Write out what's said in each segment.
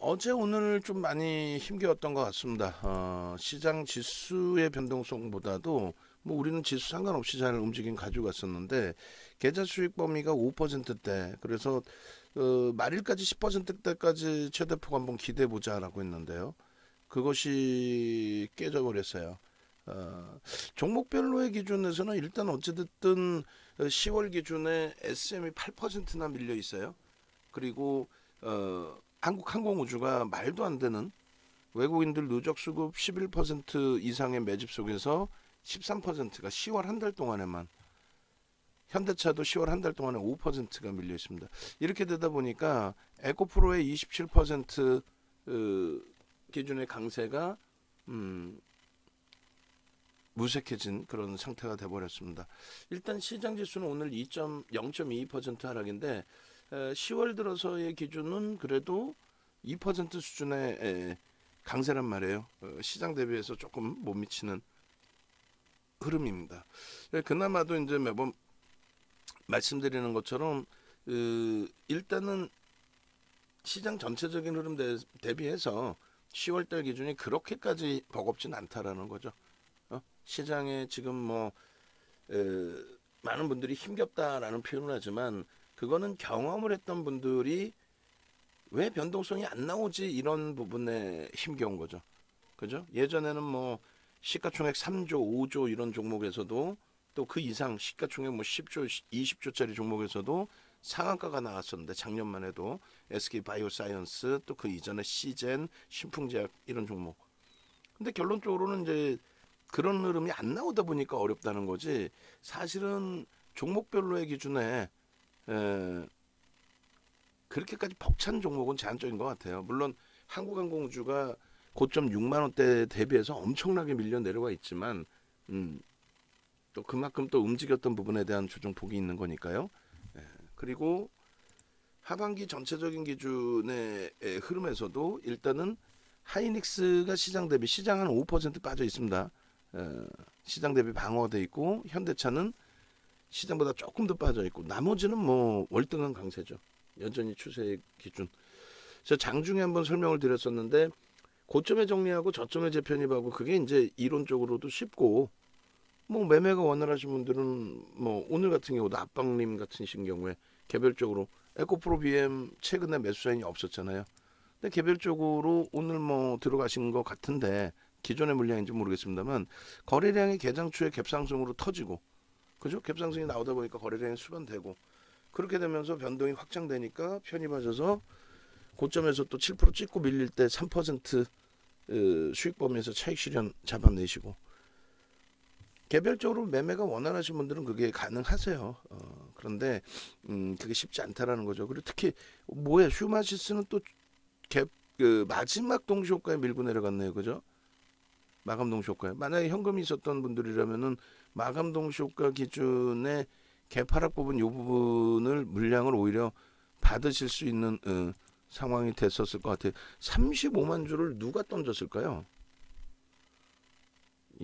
어제 오늘 좀 많이 힘겨웠던 것 같습니다. 시장 지수의 변동성보다도 뭐 우리는 지수 상관없이 잘 움직임 가지고 갔었는데 계좌 수익 범위가 5%대, 그래서 말일까지 10%대까지 최대폭 한번 기대해 보자라고 했는데요. 그것이 깨져버렸어요. 어, 종목별로의 기준에서는 일단 어찌됐든 10월 기준에 SM이 8%나 밀려 있어요. 그리고 한국항공우주가 말도 안 되는 외국인들 누적 수급 11% 이상의 매집 속에서 13%가 10월 한 달 동안에만, 현대차도 10월 한 달 동안에 5%가 밀려 있습니다. 이렇게 되다 보니까 에코프로의 27% 기준의 강세가 음, 무색해진 그런 상태가 돼버렸습니다. 일단 시장 지수는 오늘 0.22% 하락인데 10월 들어서의 기준은 그래도 2% 수준의 강세란 말이에요. 시장 대비해서 조금 못 미치는 흐름입니다. 그나마도 이제 매번 말씀드리는 것처럼 일단은 시장 전체적인 흐름 대비해서 10월달 기준이 그렇게까지 버겁진 않다라는 거죠. 시장에 지금 뭐 많은 분들이 힘겹다라는 표현을 하지만 그거는 경험을 했던 분들이 왜 변동성이 안 나오지 이런 부분에 힘겨운 거죠. 그죠? 예전에는 뭐 시가총액 3조, 5조 이런 종목에서도 또 그 이상 시가총액 뭐 10조, 20조짜리 종목에서도 상한가가 나왔었는데 작년만 해도 SK 바이오사이언스 또 그 이전에 시젠, 신풍제약 이런 종목. 근데 결론적으로는 이제 그런 흐름이 안 나오다 보니까 어렵다는 거지. 사실은 종목별로의 기준에 그렇게까지 벅찬 종목은 제한적인 것 같아요. 물론 한국항공우주가 고점 6만 원대 대비해서 엄청나게 밀려 내려와 있지만 음, 또 그만큼 또 움직였던 부분에 대한 조정폭이 있는 거니까요. 그리고 하반기 전체적인 기준의 흐름에서도 일단은 하이닉스가 시장 한 5% 빠져 있습니다. 시장 대비 방어돼 있고 현대차는 시장보다 조금 더 빠져 있고 나머지는 뭐 월등한 강세죠. 여전히 추세 기준. 제가 장중에 한번 설명을 드렸었는데 고점에 정리하고 저점에 재편입하고 그게 이제 이론적으로도 쉽고 뭐 매매가 원활하신 분들은 뭐 오늘 같은 경우도 압박림 같은 경우에 개별적으로 에코프로 BM 최근에 매수 사인이 없었잖아요. 근데 개별적으로 오늘 뭐 들어가신 것 같은데 기존의 물량인지 모르겠습니다만 거래량이 개장 초에 갭상승으로 터지고 그죠? 갭상승이 나오다 보니까 거래량이 수반되고 그렇게 되면서 변동이 확장되니까 편입하셔서 고점에서 또 7% 찍고 밀릴 때 3% 수익 범위에서 차익 실현 잡아내시고 개별적으로 매매가 원활하신 분들은 그게 가능하세요. 그런데 그게 쉽지 않다라는 거죠. 그리고 특히 뭐야 휴마시스는 또 그 마지막 동시효과에 밀고 내려갔네요. 그죠? 마감 동시효과에 만약에 현금이 있었던 분들이라면은 마감 동시효과 기준의 개파락 부분 요 부분을 물량을 오히려 받으실 수 있는 상황이 됐었을 것 같아요. 35만 주를 누가 던졌을까요?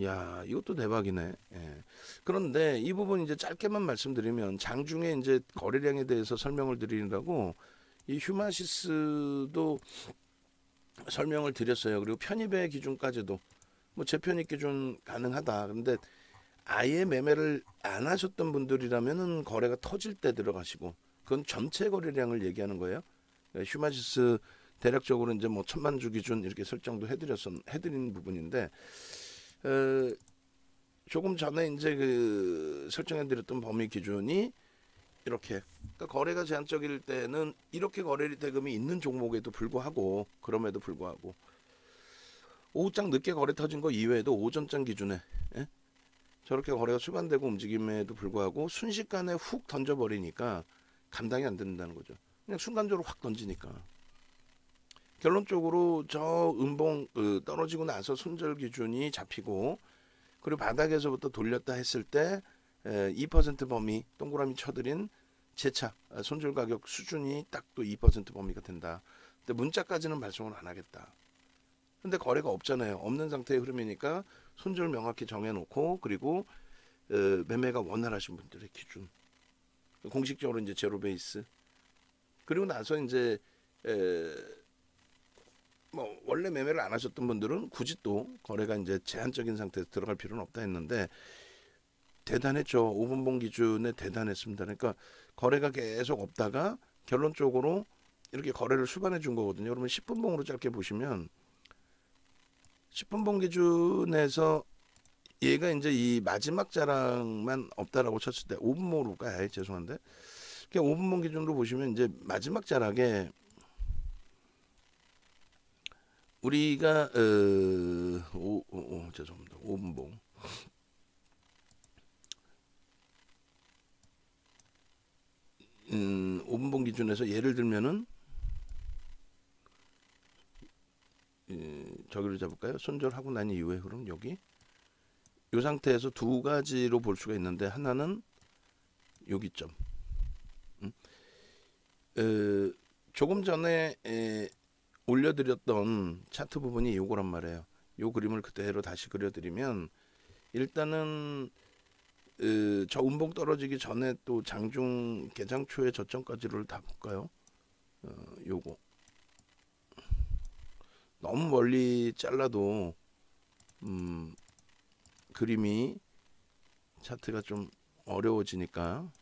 야, 이것도 대박이네. 예. 그런데 이 부분 이제 짧게만 말씀드리면 장중에 이제 거래량에 대해서 설명을 드리느라고 이 휴마시스도 설명을 드렸어요. 그리고 편입의 기준까지도 뭐 재편입 기준 가능하다. 근데 아예 매매를 안 하셨던 분들이라면은 거래가 터질 때 들어가시고 그건 전체 거래량을 얘기하는 거예요. 휴마시스 대략적으로 이제 뭐 1,000만 주 기준 이렇게 설정도 해드린 부분인데 어, 조금 전에 이제 그 설정해드렸던 범위 기준이 이렇게 그러니까 거래가 제한적일 때는 이렇게 거래 대금이 있는 종목에도 불구하고 그럼에도 불구하고 오후장 늦게 거래 터진 거 이외에도 오전장 기준에 예? 저렇게 거래가 수반되고 움직임에도 불구하고 순식간에 훅 던져버리니까 감당이 안 된다는 거죠. 그냥 순간적으로 확 던지니까 결론적으로 저 음봉 떨어지고 나서 손절 기준이 잡히고 그리고 바닥에서부터 돌렸다 했을 때 2% 범위 동그라미 쳐드린 재차 손절 가격 수준이 딱 또 2% 범위가 된다. 근데 문자까지는 발송을 안 하겠다. 근데 거래가 없잖아요. 없는 상태의 흐름이니까 손절 명확히 정해놓고 그리고 매매가 원활하신 분들의 기준 공식적으로 이제 제로 베이스 그리고 나서 이제 원래 매매를 안 하셨던 분들은 굳이 또 거래가 이제 제한적인 상태에서 들어갈 필요는 없다 했는데 대단했죠. 5분봉 기준에 대단했습니다. 그러니까 거래가 계속 없다가 결론적으로 이렇게 거래를 수반해 준 거거든요. 여러분 10분봉으로 짧게 보시면 10분봉 기준에서 얘가 이제 이 마지막 자락만 없다라고 쳤을 때 5분봉으로 가요. 죄송한데. 그러니까 5분봉 기준으로 보시면 이제 마지막 자락에 우리가 죄송합니다. 5분봉. 5분봉 기준에서 예를 들면은 저기를 잡을까요? 손절하고 난 이후에 그럼 여기 이 상태에서 두 가지로 볼 수가 있는데 하나는 여기점. 조금 전에 올려드렸던 차트 부분이 요거란 말이에요. 요 그림을 그대로 다시 그려드리면 일단은 저 운봉 떨어지기 전에 또 장중 개장 초의 저점까지를 다 볼까요? 요거 너무 멀리 잘라도 그림이 차트가 좀 어려워지니까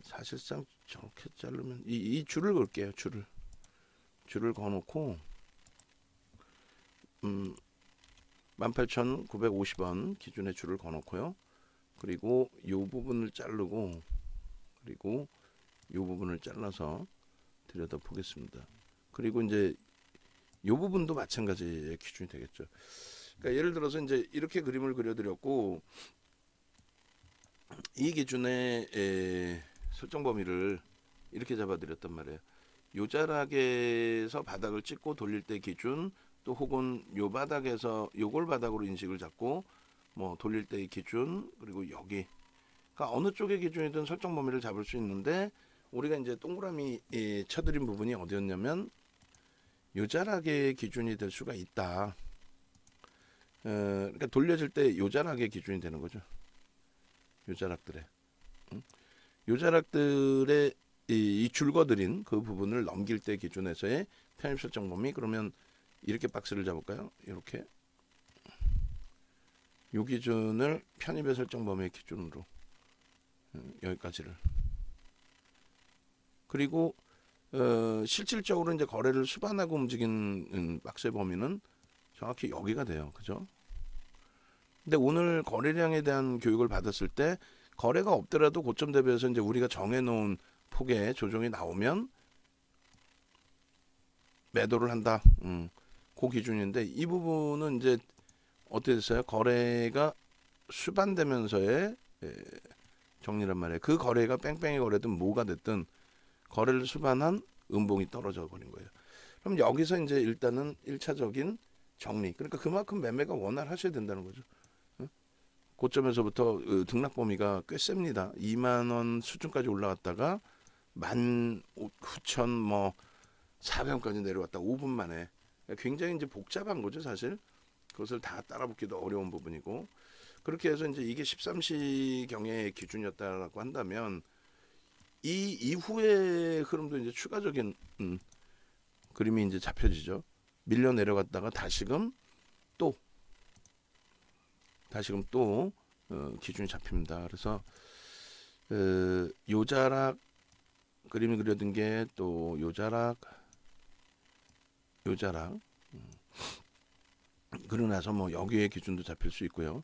사실상 저렇게 자르면 이 줄을 걸게요. 줄을 그어놓고 18,950원 기준의 줄을 그어놓고요. 그리고 이 부분을 자르고 그리고 이 부분을 잘라서 들여다 보겠습니다. 그리고 이제 이 부분도 마찬가지의 기준이 되겠죠. 그러니까 예를 들어서 이제 이렇게 그림을 그려드렸고 이 기준의 설정 범위를 이렇게 잡아드렸단 말이에요. 요 자락에서 바닥을 찍고 돌릴 때 기준, 또 혹은 요 바닥에서 요걸 바닥으로 인식을 잡고 뭐 돌릴 때의 기준, 그리고 여기 그러니까 어느 쪽의 기준이든 설정 범위를 잡을 수 있는데 우리가 이제 동그라미 쳐드린 부분이 어디였냐면 요 자락의 기준이 될 수가 있다. 그러니까 돌려질 때 요 자락의 기준이 되는 거죠. 요 자락들의 요 자락들의 이 줄거드린 그 부분을 넘길 때 기준에서의 편입 설정 범위. 그러면 이렇게 박스를 잡을까요? 이렇게 요 기준을 편입의 설정 범위의 기준으로 여기까지를. 그리고 실질적으로 이제 거래를 수반하고 움직인 박스의 범위는 정확히 여기가 돼요. 그죠? 근데 오늘 거래량에 대한 교육을 받았을 때 거래가 없더라도 고점 대비해서 이제 우리가 정해놓은 폭의 조정이 나오면 매도를 한다. 그 기준인데 이 부분은 이제 어떻게 됐어요? 거래가 수반되면서의 정리란 말이에요. 그 거래가 뺑뺑이 거래든 뭐가 됐든 거래를 수반한 음봉이 떨어져 버린 거예요. 그럼 여기서 이제 일단은 1차적인 정리. 그러니까 그만큼 매매가 원활하셔야 된다는 거죠. 고점에서부터 등락 범위가 꽤 셉니다. 2만 원 수준까지 올라갔다가 19,000 뭐 400원까지 내려왔다 5분 만에. 굉장히 이제 복잡한 거죠, 사실. 그것을 다 따라붙기도 어려운 부분이고. 그렇게 해서 이제 이게 13시 경의 기준이었다라고 한다면 이 이후의 흐름도 이제 추가적인 그림이 이제 잡혀지죠. 밀려 내려갔다가 다시금 또 기준이 잡힙니다. 그래서 요자락 그림이 그려진 게 또 요자락 그러고 나서 뭐 여기에 기준도 잡힐 수 있고요.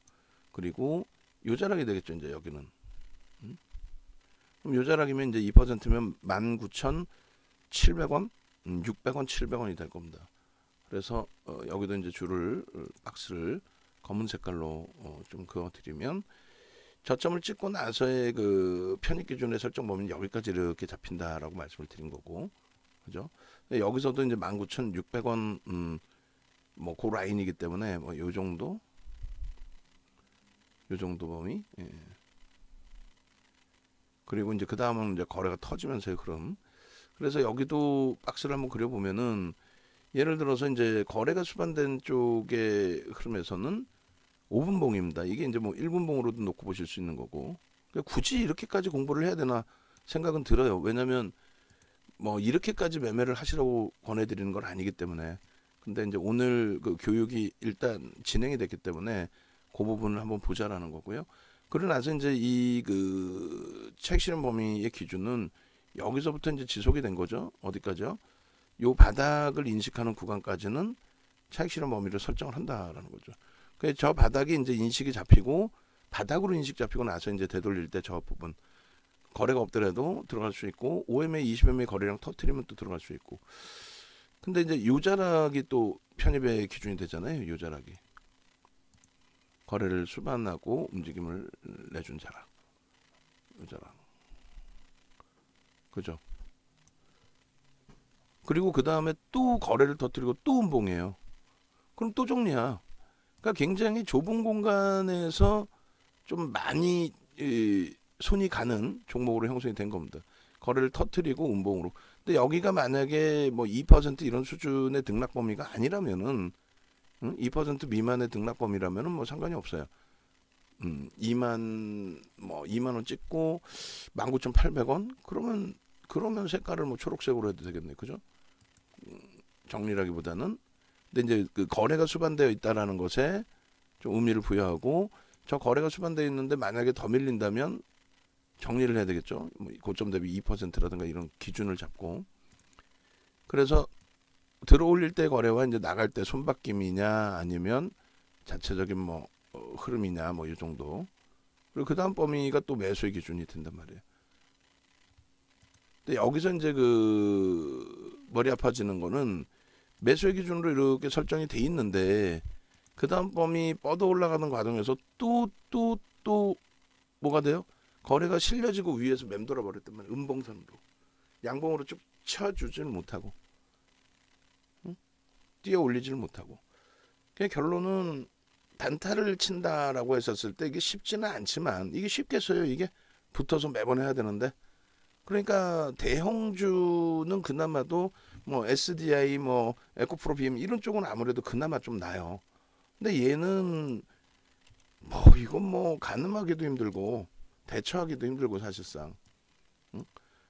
그리고 요자락이 되겠죠. 이제 여기는 그럼 요자락이면 이제 2%면 19,700원 600원 700원이 될 겁니다. 그래서 여기도 이제 줄을 박스를 검은 색깔로 좀 그어드리면 저점을 찍고 나서의 그 편입 기준의 설정 범위는 여기까지 이렇게 잡힌다라고 말씀을 드린 거고, 그죠? 여기서도 이제 19,600원 뭐 그 라인이기 때문에 뭐 요 정도 범위. 예. 그리고 이제 그 다음은 이제 거래가 터지면서의 흐름. 그래서 여기도 박스를 한번 그려보면은 예를 들어서 이제 거래가 수반된 쪽의 흐름에서는 5분봉입니다. 이게 이제 뭐 1분봉으로도 놓고 보실 수 있는 거고. 그러니까 굳이 이렇게까지 공부를 해야 되나 생각은 들어요. 왜냐면 뭐 이렇게까지 매매를 하시라고 권해드리는 건 아니기 때문에, 근데 이제 오늘 그 교육이 일단 진행이 됐기 때문에 그 부분을 한번 보자라는 거고요. 그러고 나서 이제 이 그 차익 실현 범위의 기준은 여기서부터 이제 지속이 된 거죠. 어디까지요? 요 바닥을 인식하는 구간까지는 차익 실현 범위를 설정을 한다라는 거죠. 그래서 저 바닥이 이제 인식이 잡히고, 바닥으로 인식 잡히고 나서 이제 되돌릴 때 저 부분 거래가 없더라도 들어갈 수 있고, OMA 20MA 거래량 터트리면 또 들어갈 수 있고. 근데 이제 요자락이 또 편입의 기준이 되잖아요. 요자락이 거래를 수반하고 움직임을 내준 자락, 요자락, 그죠? 그리고 그 다음에 또 거래를 터뜨리고 또 음봉이에요. 그럼 또 정리야. 그러니까 굉장히 좁은 공간에서 좀 많이 손이 가는 종목으로 형성이 된 겁니다. 거래를 터뜨리고 음봉으로. 근데 여기가 만약에 뭐 2% 이런 수준의 등락 범위가 아니라면은, 2% 미만의 등락 범위라면은 뭐 상관이 없어요. 2만 원 찍고 19,800원 그러면 색깔을 뭐 초록색으로 해도 되겠네, 그죠? 정리라기보다는. 근데 이제 그 거래가 수반되어 있다라는 것에 좀 의미를 부여하고, 저 거래가 수반되어 있는데 만약에 더 밀린다면 정리를 해야 되겠죠. 뭐 고점 대비 2%라든가 이런 기준을 잡고. 그래서 들어올릴 때 거래와 이제 나갈 때 손바뀜이냐 아니면 자체적인 뭐 흐름이냐 뭐 이 정도. 그리고 그 다음 범위가 또 매수의 기준이 된단 말이에요. 근데 여기서 이제 그 머리 아파지는 거는 매수의 기준으로 이렇게 설정이 돼 있는데 그 다음 범위 뻗어 올라가는 과정에서 또 뭐가 돼요? 거래가 실려지고 위에서 맴돌아 버렸단 말이에요. 음봉선으로 양봉으로 쭉 쳐주지를 못하고, 뛰어 올리지를 못하고. 그냥 결론은 단타를 친다라고 했었을 때 이게 쉽지는 않지만, 이게 쉽겠어요? 이게 붙어서 매번 해야 되는데. 그러니까 대형주는 그나마도 뭐 SDI 뭐 에코프로 BM 이런 쪽은 아무래도 그나마 좀 나요. 근데 얘는 뭐 이건 뭐 가늠하기도 힘들고 대처하기도 힘들고 사실상. 응?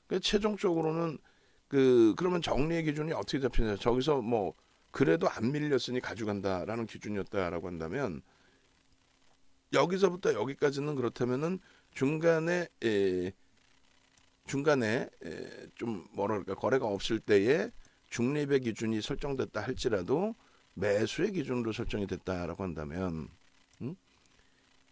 그러니까 최종적으로는 그러면 정리의 기준이 어떻게 잡히냐? 저기서 뭐 그래도 안 밀렸으니 가져간다라는 기준이었다라고 한다면, 여기서부터 여기까지는 그렇다면은 중간에 좀 뭐랄까 거래가 없을 때에 중립의 기준이 설정됐다 할지라도 매수의 기준으로 설정이 됐다라고 한다면,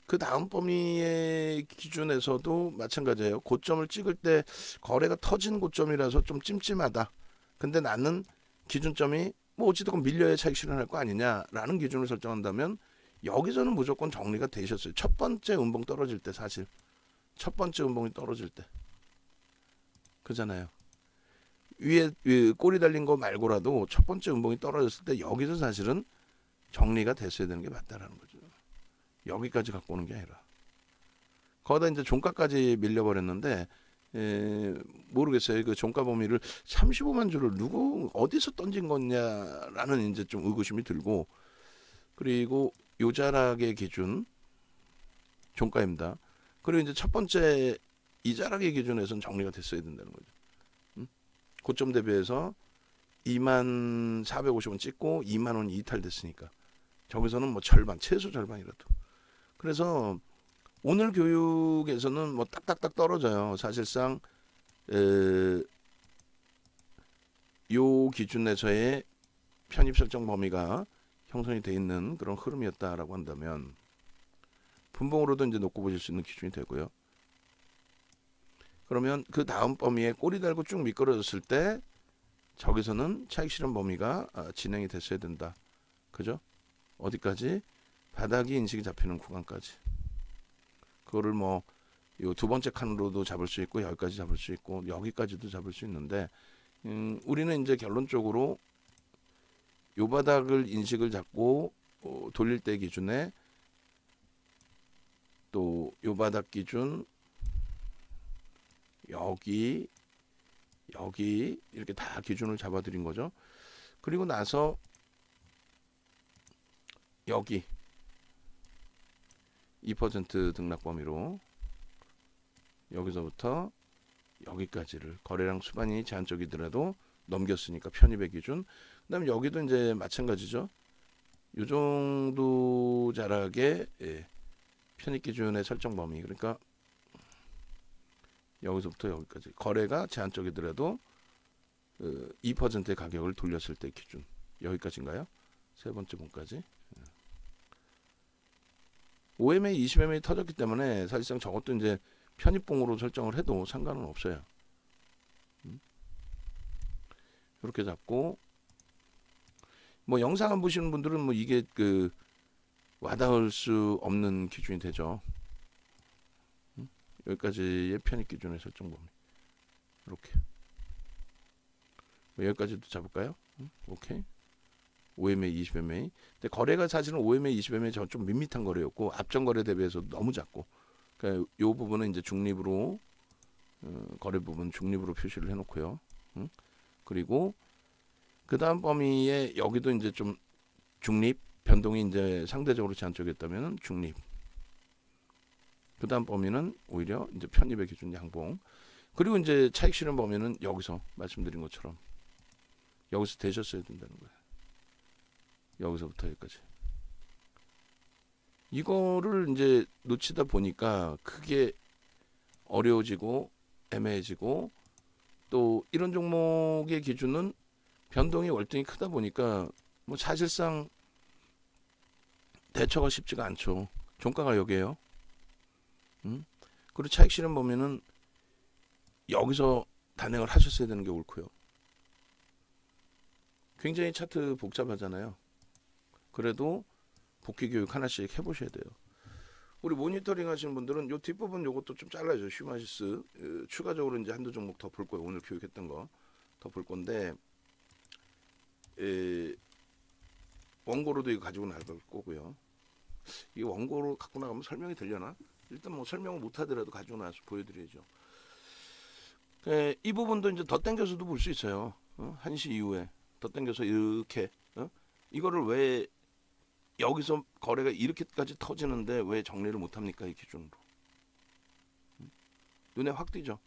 그 다음 범위의 기준에서도 마찬가지예요. 고점을 찍을 때 거래가 터진 고점이라서 좀 찜찜하다. 근데 나는 기준점이 뭐 어찌됐건 밀려야 차익 실현할 거 아니냐라는 기준을 설정한다면 여기서는 무조건 정리가 되셨어요. 첫 번째 음봉 떨어질 때, 사실 첫 번째 음봉이 떨어질 때 그잖아요. 위에 꼬리 달린 거 말고라도 첫 번째 음봉이 떨어졌을 때 여기서 사실은 정리가 됐어야 되는 게 맞다라는 거죠. 여기까지 갖고 오는 게 아니라 거기다 이제 종가까지 밀려버렸는데, 모르겠어요. 그 종가 범위를 35만 주를 누구 어디서 던진 거냐라는 이제 좀 의구심이 들고, 그리고 요자락의 기준 종가입니다. 그리고 이제 첫 번째 이자락의 기준에서는 정리가 됐어야 된다는 거죠. 고점 대비해서 2450원 찍고 2만원 이탈됐으니까 저기서는 뭐 절반, 최소 절반이라도. 그래서 오늘 교육에서는 뭐 딱딱딱 떨어져요. 사실상 요 기준에서의 편입 설정 범위가 형성이 돼 있는 그런 흐름이었다라고 한다면 분봉으로도 이제 놓고 보실 수 있는 기준이 되고요. 그러면 그 다음 범위에 꼬리 달고 쭉 미끄러졌을 때 저기서는 차익 실현 범위가 진행이 됐어야 된다. 그죠? 어디까지? 바닥이 인식이 잡히는 구간까지. 그거를 뭐 요 두 번째 칸으로도 잡을 수 있고 여기까지 잡을 수 있고 여기까지도 잡을 수 있는데, 우리는 이제 결론적으로 요 바닥을 인식을 잡고 돌릴 때 기준에 또 요 바닥 기준 여기 이렇게 다 기준을 잡아드린 거죠. 그리고 나서 여기 2% 등락 범위로 여기서부터 여기까지를 거래량 수반이 제한적이더라도 넘겼으니까 편입의 기준. 그다음에 여기도 이제 마찬가지죠. 요 정도 자락의 편입 기준의 설정 범위. 그러니까 여기서부터 여기까지 거래가 제한적이더라도 2%의 가격을 돌렸을 때 기준. 여기까지인가요? 세 번째 분까지. OMA, 20MA 터졌기 때문에 사실상 저것도 이제 편입봉으로 설정을 해도 상관은 없어요. 이렇게 잡고 뭐 영상 안 보시는 분들은 뭐 이게 그 와닿을 수 없는 기준이 되죠. 여기까지의 편입 기준의 설정 범위. 이렇게 뭐 여기까지도 잡을까요? 오케이. OMA, 20MA. 근데 거래가 사실은 OMA, 20MA 좀 밋밋한 거래였고 앞전 거래 대비해서 너무 작고. 그러니까 이 부분은 이제 중립으로 거래 부분 중립으로 표시를 해놓고요. 그리고 그 다음 범위에 여기도 이제 좀 중립 변동이 이제 상대적으로 제한적이었다면 중립. 그 다음 범위는 오히려 이제 편입의 기준 양봉. 그리고 이제 차익 실현 범위는 여기서 말씀드린 것처럼 여기서 되셨어야 된다는 거예요. 여기서부터 여기까지. 이거를 이제 놓치다 보니까 크게 어려워지고 애매해지고 또 이런 종목의 기준은 변동이 월등히 크다 보니까 뭐 사실상 대처가 쉽지가 않죠. 종가가 여기에요. 그리고 차익 실현 범위는 여기서 단행을 하셨어야 되는 게 옳고요. 굉장히 차트 복잡하잖아요. 그래도 복귀 교육 하나씩 해보셔야 돼요. 우리 모니터링 하시는 분들은 요 뒷부분 요것도 좀 잘라줘. 휴마시스 추가적으로 이제 한두 종목 더 볼 거예요. 오늘 교육했던 거 더 볼 건데 원고로도 이거 가지고 나갈 거고요. 이 원고로 갖고 나가면 설명이 되려나? 일단 뭐 설명을 못 하더라도 가지고 나와서 보여드려야죠. 이 부분도 이제 더 당겨서도 볼 수 있어요. 1시 이후에 더 당겨서 이렇게 이거를 왜 여기서 거래가 이렇게까지 터지는데 왜 정리를 못합니까? 이 기준으로 눈에 확 띄죠.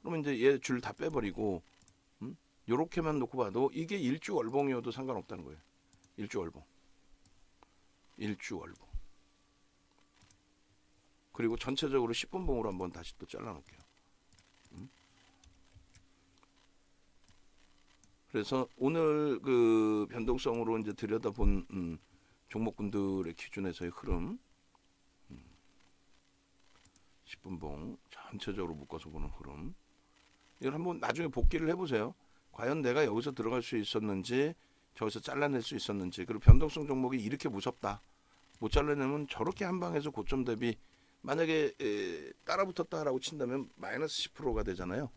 그러면 이제 얘 줄 다 빼버리고 요렇게만 놓고 봐도 이게 일주월봉이어도 상관없다는 거예요. 일주월봉 그리고 전체적으로 10분봉으로 한번 다시 또 잘라 놓을게요. 그래서 오늘 그 변동성으로 이제 들여다본 종목군들의 기준에서의 흐름 10분봉 전체적으로 묶어서 보는 흐름 이걸 한번 나중에 복기를 해보세요. 과연 내가 여기서 들어갈 수 있었는지 저기서 잘라낼 수 있었는지 그리고 변동성 종목이 이렇게 무섭다 못 잘라내면 저렇게 한 방에서 고점 대비 만약에 따라붙었다라고 친다면 마이너스 10%가 되잖아요.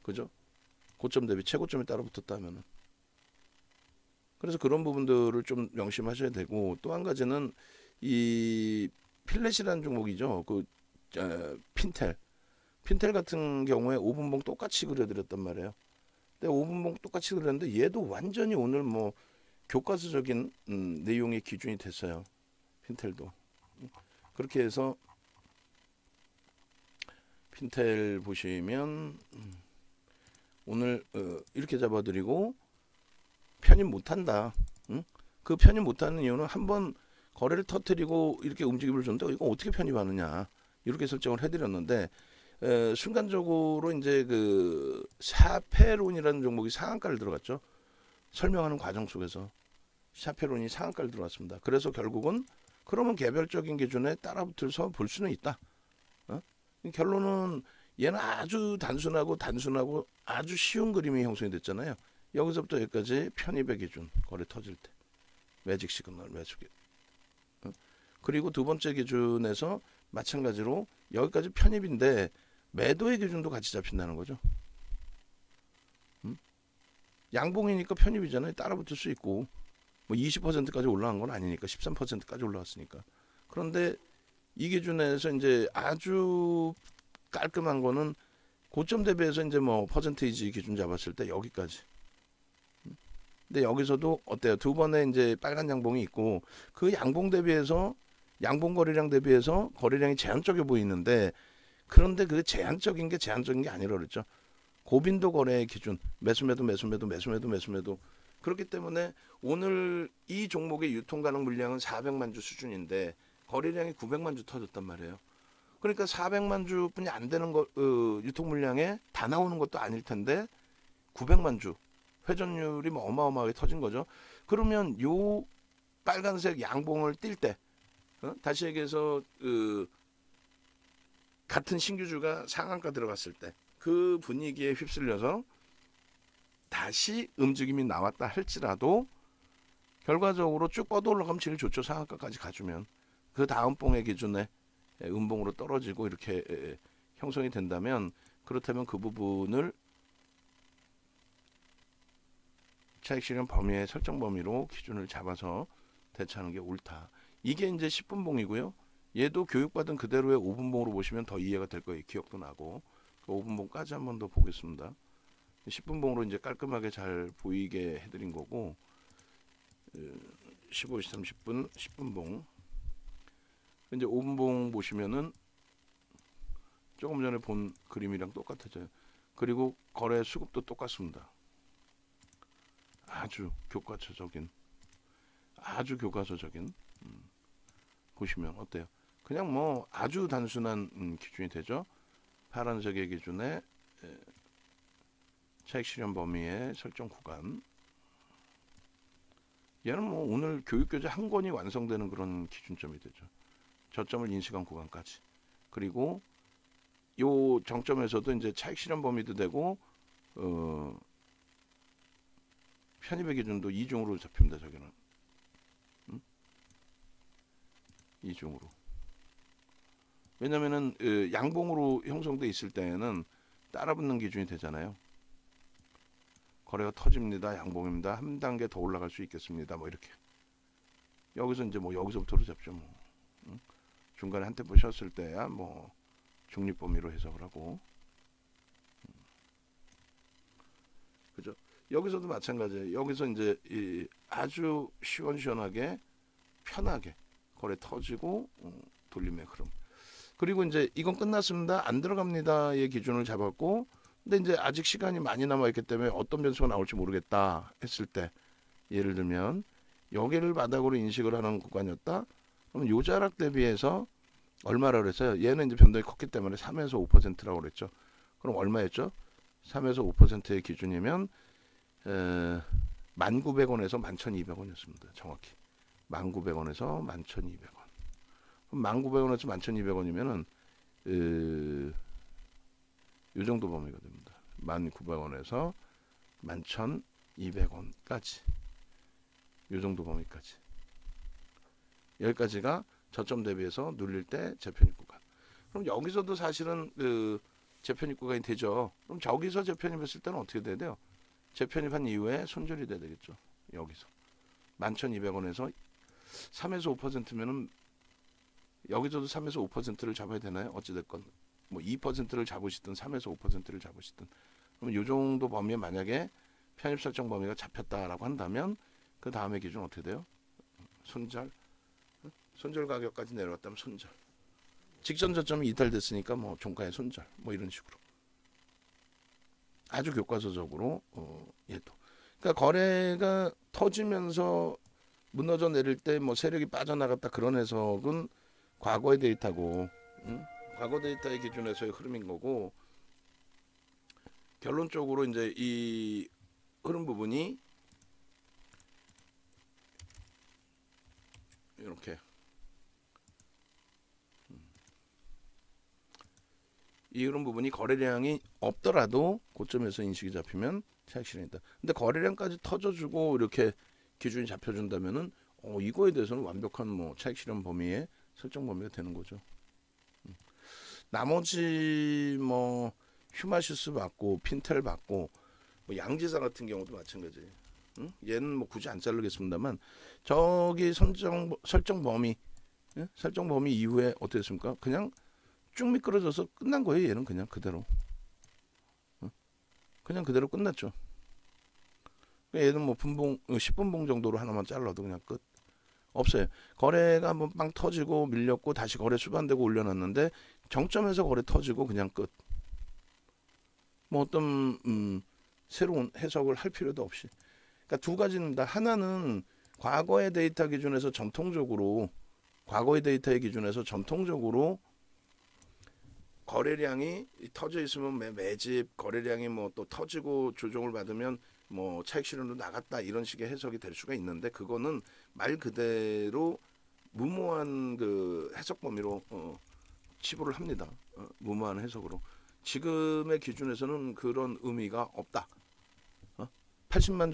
그죠? 고점 대비 최고점이 따라붙었다 하면은 그래서 그런 부분들을 좀 명심하셔야 되고 또 한 가지는 이 필렛이라는 종목이죠. 그 핀텔 같은 경우에 5분봉 똑같이 그려드렸단 말이에요. 근데 5분봉 똑같이 그렸는데 얘도 완전히 오늘 뭐 교과서적인 내용의 기준이 됐어요. 핀텔도 그렇게 해서 핀텔 보시면 오늘 이렇게 잡아드리고 편입 못한다. 그 편입 못하는 이유는 한번 거래를 터뜨리고 이렇게 움직임을 줬는데 이거 어떻게 편입하느냐 이렇게 설정을 해드렸는데 순간적으로 이제 그 샤페론이라는 종목이 상한가를 들어갔죠. 설명하는 과정 속에서 샤페론이 상한가를 들어왔습니다. 그래서 결국은 그러면 개별적인 기준에 따라붙어서 볼 수는 있다. 결론은 얘는 아주 단순하고 아주 쉬운 그림이 형성이 됐잖아요. 여기서부터 여기까지 편입의 기준 거래 터질 때 매직 시그널 매수기 그리고 두 번째 기준에서 마찬가지로 여기까지 편입인데 매도의 기준도 같이 잡힌다는 거죠. 양봉이니까 편입이잖아요. 따라붙을 수 있고 뭐 20%까지 올라간 건 아니니까 13%까지 올라왔으니까. 그런데 이 기준에서 이제 아주 깔끔한 거는 고점 대비해서 이제 뭐 퍼센테이지 기준 잡았을 때 여기까지. 근데 여기서도 어때요? 두 번의 이제 빨간 양봉이 있고 그 양봉 대비해서 양봉 거래량 대비해서 거래량이 제한적이 보이는데 그런데 그 제한적인 게 아니라 그랬죠. 고빈도 거래의 기준, 매수매도 그렇기 때문에 오늘 이 종목의 유통 가능 물량은 400만 주 수준인데 거래량이 900만 주 터졌단 말이에요. 그러니까 400만 주뿐이 안 되는 거 유통 물량에 다 나오는 것도 아닐 텐데 900만 주 회전율이 뭐 어마어마하게 터진 거죠. 그러면 요 빨간색 양봉을 띌 때 다시 얘기해서 같은 신규주가 상한가 들어갔을 때 그 분위기에 휩쓸려서 다시 움직임이 나왔다 할지라도 결과적으로 쭉 뻗어 올라가면 제일 좋죠. 상한가까지 가주면 그 다음 봉의 기준에 음봉으로 떨어지고 이렇게 형성이 된다면, 그렇다면 그 부분을 차익 실현 범위의 설정 범위로 기준을 잡아서 대처하는 게 옳다. 이게 이제 10분 봉이고요. 얘도 교육받은 그대로의 5분 봉으로 보시면 더 이해가 될 거예요. 기억도 나고. 5분 봉까지 한 번 더 보겠습니다. 10분 봉으로 이제 깔끔하게 잘 보이게 해드린 거고, 15시 30분 10분 봉. 이제 5분 봉 보시면은 조금 전에 본 그림이랑 똑같아져요. 그리고 거래 수급도 똑같습니다. 아주 교과서적인 보시면 어때요? 그냥 뭐 아주 단순한 기준이 되죠. 파란색의 기준에 차익 실현 범위의 설정 구간. 얘는 뭐 오늘 교육교재 한 권이 완성되는 그런 기준점이 되죠. 저점을 인식한 구간까지. 그리고 요 정점에서도 이제 차익 실현 범위도 되고 편입의 기준도 이중으로 잡힙니다. 저기는 이중으로. 왜냐면은 양봉으로 형성돼 있을 때에는 따라붙는 기준이 되잖아요. 거래가 터집니다. 양봉입니다. 한 단계 더 올라갈 수 있겠습니다. 뭐 이렇게. 여기서 이제 뭐 여기서부터로 잡죠. 뭐. 중간에 한 템포 쉬었을 때야 뭐 중립 범위로 해석을 하고. 그죠? 여기서도 마찬가지예요. 여기서 이제 아주 시원시원하게 편하게 거래 터지고 돌림의 흐름. 그리고 이제 이건 끝났습니다. 안 들어갑니다의 기준을 잡았고, 근데 이제 아직 시간이 많이 남아 있기 때문에 어떤 변수가 나올지 모르겠다 했을 때, 예를 들면 여기를 바닥으로 인식을 하는 구간이었다. 그럼 요 자락 대비해서 얼마라고 그랬어요? 얘는 이제 변동이 컸기 때문에 3에서 5%라고 그랬죠. 그럼 얼마였죠? 3에서 5%의 기준이면 1,900원에서 11,200원이었습니다. 정확히 1,900원에서 11,200원. 그럼 1,900원에서 11,200원이면은 이 정도 범위가 됩니다. 1,900원에서 11,200원까지, 이 정도 범위까지. 여기까지가 저점 대비해서 눌릴 때 재편입 구간. 그럼 여기서도 사실은 재편입 구간이 되죠. 그럼 저기서 재편입했을 때는 어떻게 돼야 돼요? 재편입한 이후에 손절이 돼야 되겠죠. 여기서 11,200원에서 3에서 5%면은 여기서도 3에서 5%를 잡아야 되나요? 어찌됐건 뭐 2%를 잡으시든 3에서 5%를 잡으시든, 그러면 이 정도 범위에 만약에 편입 설정 범위가 잡혔다라고 한다면 그 다음에 기준 어떻게 돼요? 손절 가격까지 내려왔다면 손절. 직전 저점이 이탈됐으니까 뭐 종가의 손절, 뭐 이런 식으로 아주 교과서적으로 얘도. 그러니까 거래가 터지면서 무너져 내릴 때 뭐 세력이 빠져나갔다, 그런 해석은 과거의 데이터고, 과거 데이터의 기준에서의 흐름인 거고, 결론적으로 이제 이 흐름 부분이 이렇게 이 흐름 부분이 거래량이 없더라도 고점에서 인식이 잡히면 차익 실현이다. 근데 거래량까지 터져주고 이렇게 기준이 잡혀준다면은 이거에 대해서는 완벽한 뭐 차익 실현 범위의 설정 범위가 되는 거죠. 나머지 뭐 휴마시스 받고 핀텔 받고 뭐 양지사 같은 경우도 마찬가지예요. 얘는 뭐 굳이 안 자르겠습니다만, 저기 설정 범위 이후에 어떻게 됐습니까? 그냥 쭉 미끄러져서 끝난 거예요. 얘는 그냥 그대로 끝났죠. 얘는 뭐 분봉 10분봉 정도로 하나만 잘라도 그냥 끝. 없어요. 거래가 한번 빵 터지고 밀렸고 다시 거래 수반되고 올려놨는데 정점에서 거래 터지고 그냥 끝. 뭐 어떤 새로운 해석을 할 필요도 없이. 그러니까 두 가지입니다. 하나는 과거의 데이터 기준에서 전통적으로 거래량이 터져 있으면 매집 거래량이 뭐 또 터지고 조정을 받으면 뭐 차익 실현도 나갔다 이런 식의 해석이 될 수가 있는데 그거는 말 그대로 무모한 그 해석 범위로 치부를 합니다. 무모한 해석으로. 지금의 기준에서는 그런 의미가 없다. 80만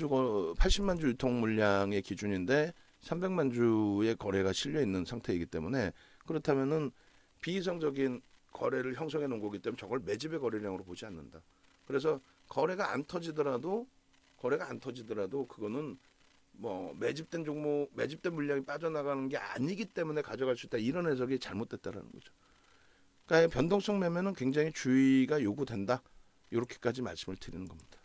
주 유통 물량의 기준인데 300만 주의 거래가 실려 있는 상태이기 때문에 그렇다면은 비이성적인 거래를 형성해 놓은 거기 때문에 저걸 매집의 거래량으로 보지 않는다. 그래서 거래가 안 터지더라도 그거는 뭐 매집된 종목, 매집된 물량이 빠져나가는 게 아니기 때문에 가져갈 수 있다. 이런 해석이 잘못됐다라는 거죠. 그러니까 변동성 매매는 굉장히 주의가 요구된다. 이렇게까지 말씀을 드리는 겁니다.